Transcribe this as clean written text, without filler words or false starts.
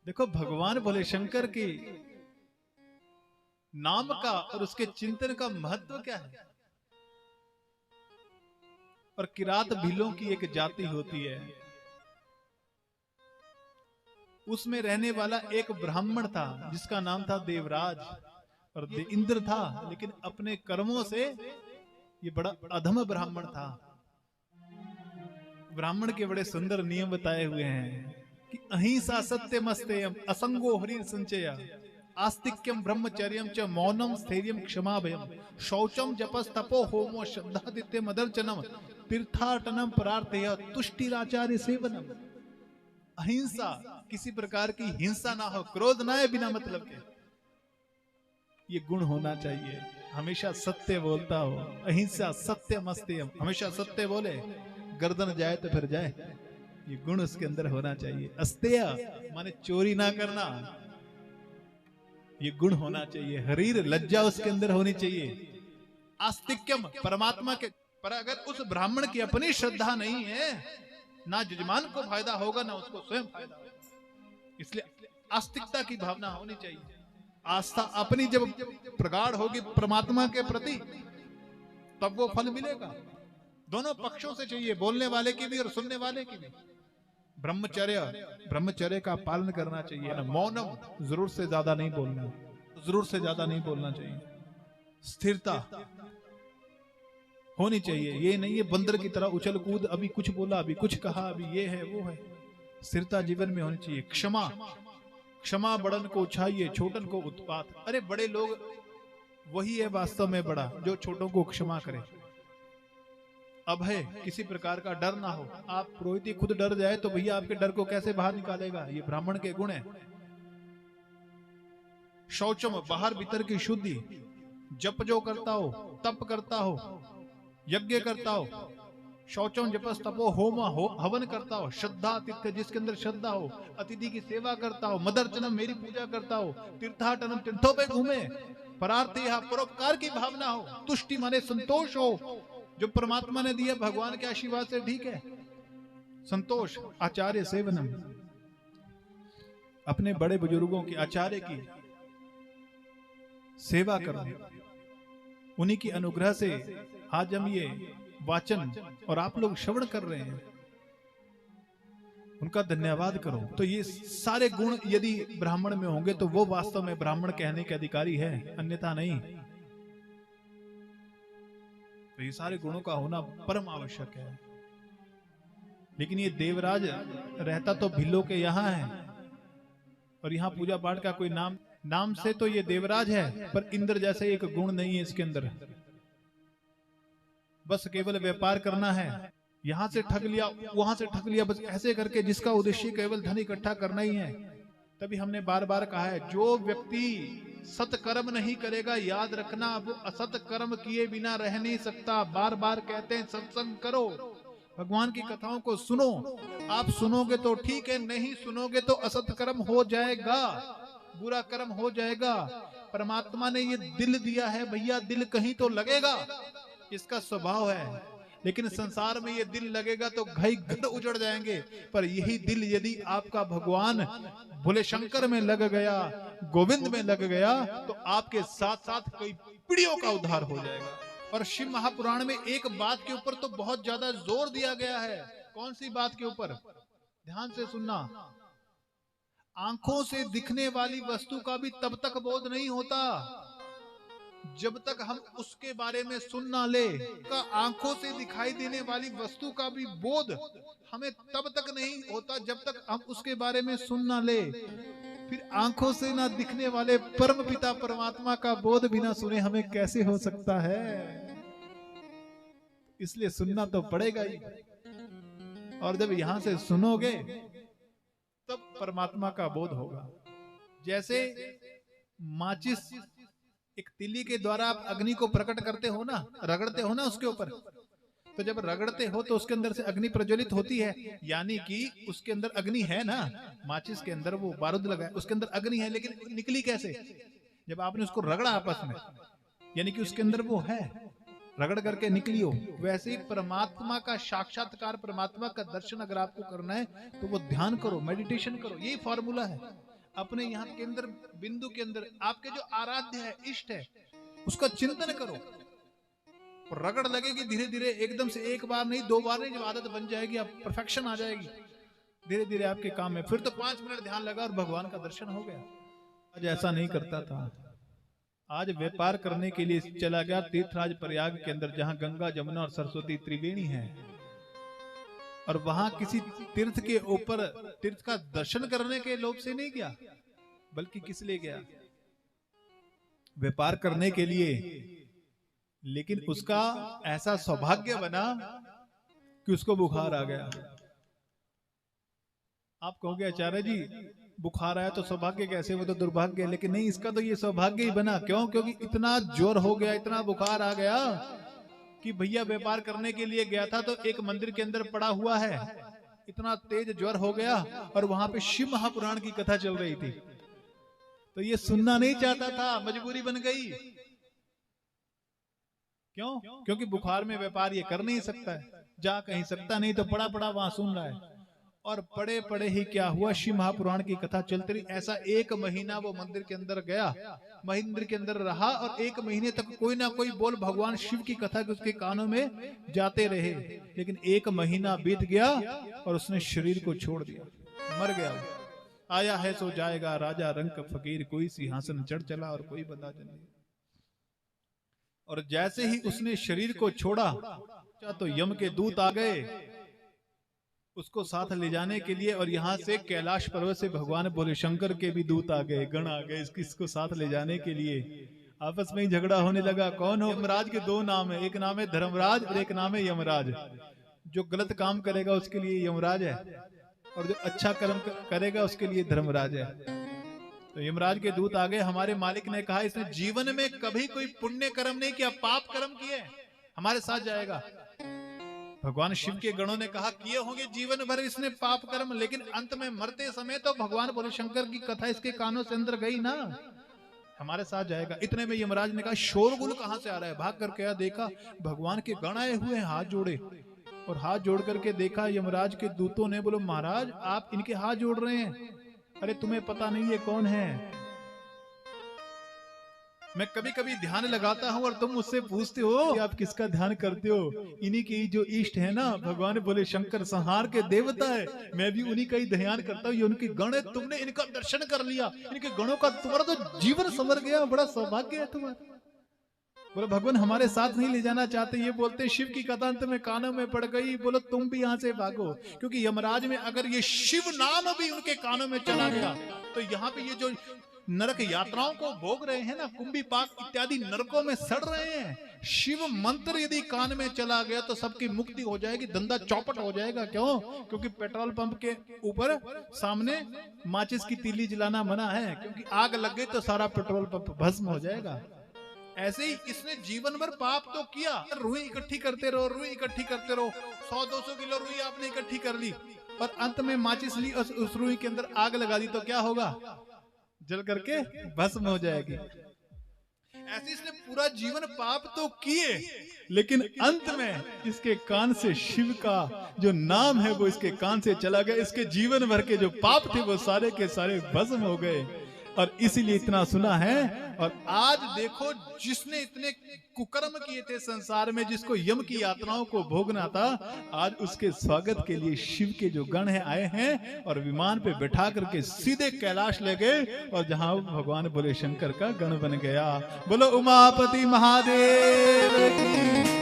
देखो भगवान भोले शंकर की नाम का और उसके चिंतन का महत्व क्या है। और किरात भीलों की एक जाति होती है, उसमें रहने वाला एक ब्राह्मण था जिसका नाम था देवराज। और इंद्र था, लेकिन अपने कर्मों से ये बड़ा अधम ब्राह्मण था। ब्राह्मण के बड़े सुंदर नियम बताए हुए हैं कि अहिंसा सत्यम अस्तेयम असंगो हरि संचय आस्तिक्यम ब्रह्मचर्यम च मौनम स्थैर्यम क्षमा भयम शौचम जपस तपो होमो श्रद्धादित्य मदर्चनम तीर्थाटनम परार्थय तुष्टिराचार्य सेवनम। अहिंसा, किसी प्रकार की हिंसा ना हो, क्रोध ना है बिना मतलब के, ये गुण होना चाहिए। हमेशा सत्य बोलता हो, अहिंसा सत्यम अस्तेयम, हमेशा सत्य बोले, गर्दन जाए तो फिर जाए, ये गुण उसके अंदर होना चाहिए। अस्तेय माने चोरी ना करना, ये गुण होना चाहिए। हरीर लज्जा उसके अंदर होनी चाहिए। आस्तिक्यम परमात्मा के पर अगर उस ब्राह्मण की अपनी श्रद्धा नहीं है, ना जजमान को फायदा होगा ना उसको स्वयं फायदा होगा। इसलिए आस्तिकता की भावना होनी चाहिए। आस्था अपनी जब प्रगाढ़ होगी परमात्मा के प्रति, तब वो फल मिलेगा। दोनों पक्षों से चाहिए, बोलने वाले की भी और सुनने वाले की भी। ब्रह्मचर्य का पालन करना चाहिए ना। मौनम, जरूर से ज्यादा नहीं बोलना, जरूर से ज्यादा नहीं बोलना चाहिए। स्थिरता होनी चाहिए, ये नहीं है बंदर की तरह उछल कूद, अभी कुछ बोला अभी कुछ कहा, अभी ये है वो है। स्थिरता जीवन में होनी चाहिए। क्षमा, क्षमा बड़न को उछाइए छोटन को उत्पात। अरे बड़े लोग वही है वास्तव में बड़ा, जो छोटों को क्षमा करे। अभय, किसी प्रकार का डर ना हो। आप पुरोहित खुद डर जाए तो भैया आपके डर को कैसे बाहर निकालेगा, ये ब्राह्मण के गुण है। शौचम, बाहर भीतर की शुद्धि। जप जो करता हो, तप करता हो, यज्ञ करता हो, शौचम जपस तपो होमा हो, हवन करता हो, श्रद्धा अतिथ्य, जिसके अंदर श्रद्धा हो, अतिथि की सेवा करता हो, मदर्चनम, मेरी पूजा करता हो, तीर्थाटनम, तीर्थों पे घूमे, परार्थी, परोपकार की भावना हो, तुष्टि माने संतोष हो, जो परमात्मा ने दिया भगवान के आशीर्वाद से, ठीक है, संतोष। आचार्य सेवनम, अपने बड़े बुजुर्गों की, आचार्य की सेवा करो। उन्हीं की अनुग्रह से आज हम ये वाचन और आप लोग श्रवण कर रहे हैं, उनका धन्यवाद करो। तो ये सारे गुण यदि ब्राह्मण में होंगे तो वो वास्तव में ब्राह्मण कहने के अधिकारी है, अन्यथा नहीं। तो ये सारे गुणों का होना परम आवश्यक है। लेकिन ये देवराज रहता तो भिल्लों के यहाँ है, और यहाँ पूजा पाठ का कोई नाम से तो ये देवराज है, पर इंद्र जैसे एक गुण नहीं है इसके अंदर। बस केवल व्यापार करना है, यहां से ठग लिया वहां से ठग लिया, बस ऐसे करके, जिसका उद्देश्य केवल धन इकट्ठा करना ही है। तभी हमने बार बार कहा है, जो व्यक्ति सत्कर्म नहीं करेगा, याद रखना वो असत कर्म किए बिना रह नहीं सकता। बार बार कहते हैं सत्संग करो, भगवान की कथाओं को सुनो। आप सुनोगे तो ठीक है, नहीं सुनोगे तो असत कर्म हो जाएगा, बुरा कर्म हो जाएगा। परमात्मा ने ये दिल दिया है भैया, दिल कहीं तो लगेगा, इसका स्वभाव है। लेकिन संसार में ये दिल लगेगा तो घर उजड़ जाएंगे। पर यही दिल यदि आपका भगवान भोले शंकर में लग गया, गोविंद में लग गया, तो आपके साथ साथ कई पीढ़ियों का उद्धार हो जाएगा। और शिव महापुराण में एक बात के ऊपर तो बहुत ज्यादा जोर दिया गया है। कौन सी बात के ऊपर? ध्यान से सुनना। आंखों से दिखने वाली वस्तु का भी तब तक बोध नहीं होता जब तक हम उसके बारे में सुन ना ले। का आंखों से दिखाई देने वाली वस्तु का भी बोध हमें तब तक नहीं होता जब तक हम उसके बारे में सुन ना ले। फिर आंखों से ना दिखने वाले परम पिता परमात्मा का बोध बिना सुने हमें कैसे हो सकता है? इसलिए सुनना तो पड़ेगा ही। और जब यहां से सुनोगे तब परमात्मा का बोध होगा। जैसे माचिस, एक तिली के द्वारा आप अग्नि को प्रकट करते हो ना, रगड़ते हो ना उसके ऊपर, तो जब रगड़ते हो तो उसके अंदर से अग्नि प्रज्वलित होती है, यानी कि उसके अंदर अग्नि है ना। माचिस के अंदर वो बारूद लगा है, उसके अंदर अग्नि है, लेकिन निकली कैसे? जब आपने उसको रगड़ा आपस में, यानी कि उसके अंदर वो है, रगड़ करके निकली हो। वैसे ही परमात्मा का साक्षात्कार, परमात्मा का दर्शन अगर आपको करना है तो वो ध्यान करो, मेडिटेशन करो, यही फॉर्मूला है। अपने यहाँ के अंदर बिंदु के अंदर आपके जो आराध्य है, इष्ट है, उसका चिंतन करो। रगड़ लगेगी धीरे धीरे, एकदम से एक बार नहीं, 2 बार नहीं, जब आदत बन जाएगी, आप परफेक्शन आ जाएगी धीरे धीरे आपके काम में। फिर तो 5 मिनट ध्यान लगा और भगवान का दर्शन हो गया। आज ऐसा नहीं करता था। आज व्यापार करने के लिए चला गया तीर्थराज प्रयाग के अंदर, जहां गंगा जमुना और सरस्वती त्रिवेणी है, और वहां किसी तीर्थ के ऊपर तीर्थ का दर्शन करने के लोभ से नहीं गया, बल्कि किस लिए गया? व्यापार करने के लिए। लेकिन उसका ऐसा सौभाग्य बना कि उसको बुखार आ गया। आप कहोगे आचार्य जी बुखार आया तो सौभाग्य कैसे, वो तो दुर्भाग्य है। लेकिन नहीं, इसका तो ये सौभाग्य ही बना। क्यों? क्योंकि इतना ज्वर हो गया, इतना बुखार आ गया कि भैया व्यापार करने के लिए गया था तो एक मंदिर के अंदर पड़ा हुआ है, इतना तेज ज्वर हो गया, और वहां पे शिव महापुराण की कथा चल रही थी, तो ये सुनना नहीं चाहता था, मजबूरी बन गई। क्यों? क्योंकि बुखार में व्यापार ये कर नहीं सकता है, जा कहीं सकता नहीं, तो पड़ा पड़ा वहां सुन रहा है। और पड़े पड़े ही क्या हुआ, शिव महापुराण की कथा चलती रही। ऐसा 1 महीना वो मंदिर के अंदर गया, मंदिर के अंदर रहा, और 1 महीने तक कोई ना कोई बोल भगवान शिव की कथा के उसके कानों में जाते रहे। लेकिन 1 महीना बीत गया और उसने शरीर को छोड़ दिया, मर गया। आया है सो जाएगा, राजा रंग फकीर, कोई सिंहासन चढ़ चला और कोई बंदा नहीं। और जैसे ही उसने शरीर को छोड़ा तो यम के दूत आ गए उसको साथ ले जाने के लिए, और यहाँ से कैलाश पर्वत से भगवान बोले शंकर के भी दूत आ गए, गण आ गए इसको साथ ले जाने के लिए। आपस में ही झगड़ा होने लगा, कौन हो? यमराज के 2 नाम है, एक नाम है धर्मराज और एक नाम है यमराज। जो गलत काम करेगा उसके लिए यमराज है, और जो अच्छा कर्म करेगा उसके लिए धर्मराज है। तो यमराज के दूत आ गए। हमारे मालिक ने कहा इसने जीवन में कभी कोई पुण्य कर्म नहीं किया, पाप कर्म किए, हमारे साथ जाएगा। भगवान शिव के गणों ने कहा किए होंगे जीवन भर इसने पाप कर्म, लेकिन अंत में मरते समय तो भगवान बोले शंकर की कथा इसके कानों से अंदर गई ना, हमारे साथ जाएगा। इतने में यमराज ने कहा शोरगुल कहां से आ रहा है? भाग करके आया, देखा भगवान के गण आए हुए हैं, हाथ जोड़े, और हाथ जोड़ करके देखा यमराज के दूतों ने, बोलो महाराज आप इनके हाथ जोड़ रहे हैं, अरे तुम्हें पता नहीं है कौन है? मैं कभी कभी ध्यान लगाता हूँ और तुम मुझसे पूछते हो कि आप किसका ध्यान करते हो? इन्हीं के जो इष्ट है ना, भगवान बोले शंकर संहार के देवता है, मैं भी उन्हीं का ही ध्यान करता हूँ। ये उनके गण है, तुमने इनका दर्शन कर लिया, इनके गणों का तुम्हारा तो जीवन संवर गया, बड़ा सौभाग्य है तुम्हारा। बोलो भगवान हमारे साथ नहीं ले जाना चाहते, ये बोलते शिव की कथा अंत में कानों में पड़ गई, बोलो तुम भी यहाँ से भागो। क्योंकि यमराज में अगर ये शिव नाम भी उनके कानों में चला गया तो यहाँ पे ये जो नरक यात्राओं को भोग रहे हैं ना, कुंभी पाक इत्यादि नरकों में सड़ रहे हैं, शिव मंत्र यदि कान में चला गया तो सबकी मुक्ति हो जाएगी, धंधा चौपट हो जाएगा। क्यों? क्योंकि पेट्रोल पंप के ऊपर सामने माचिस की तीली जलाना मना है, क्योंकि आग लग गई तो सारा पेट्रोल पंप भस्म हो जाएगा। ऐसे ही इसने जीवन भर पाप तो किया, रुई इकट्ठी करते रहो, रुई इकट्ठी करते रहो, 100-200 किलो रुई आपने इकट्ठी कर ली, और अंत में माचिस ली और उस रुई के अंदर आग लगा दी, तो क्या होगा? जल करके भस्म हो जाएगी। ऐसे इसने पूरा जीवन पाप तो किए, लेकिन अंत में इसके कान से शिव का जो नाम है वो इसके कान से चला गया, इसके जीवन भर के जो पाप थे वो सारे के सारे भस्म हो गए, और इसीलिए इतना सुना है। और आज देखो जिसने इतने कुकर्म किए थे संसार में, जिसको यम की यात्राओं को भोगना था, आज उसके स्वागत के लिए शिव के जो गण है आए हैं, और विमान पे बैठा करके सीधे कैलाश ले गए, और जहां भगवान बोले शंकर का गण बन गया। बोलो उमापति महादेव की।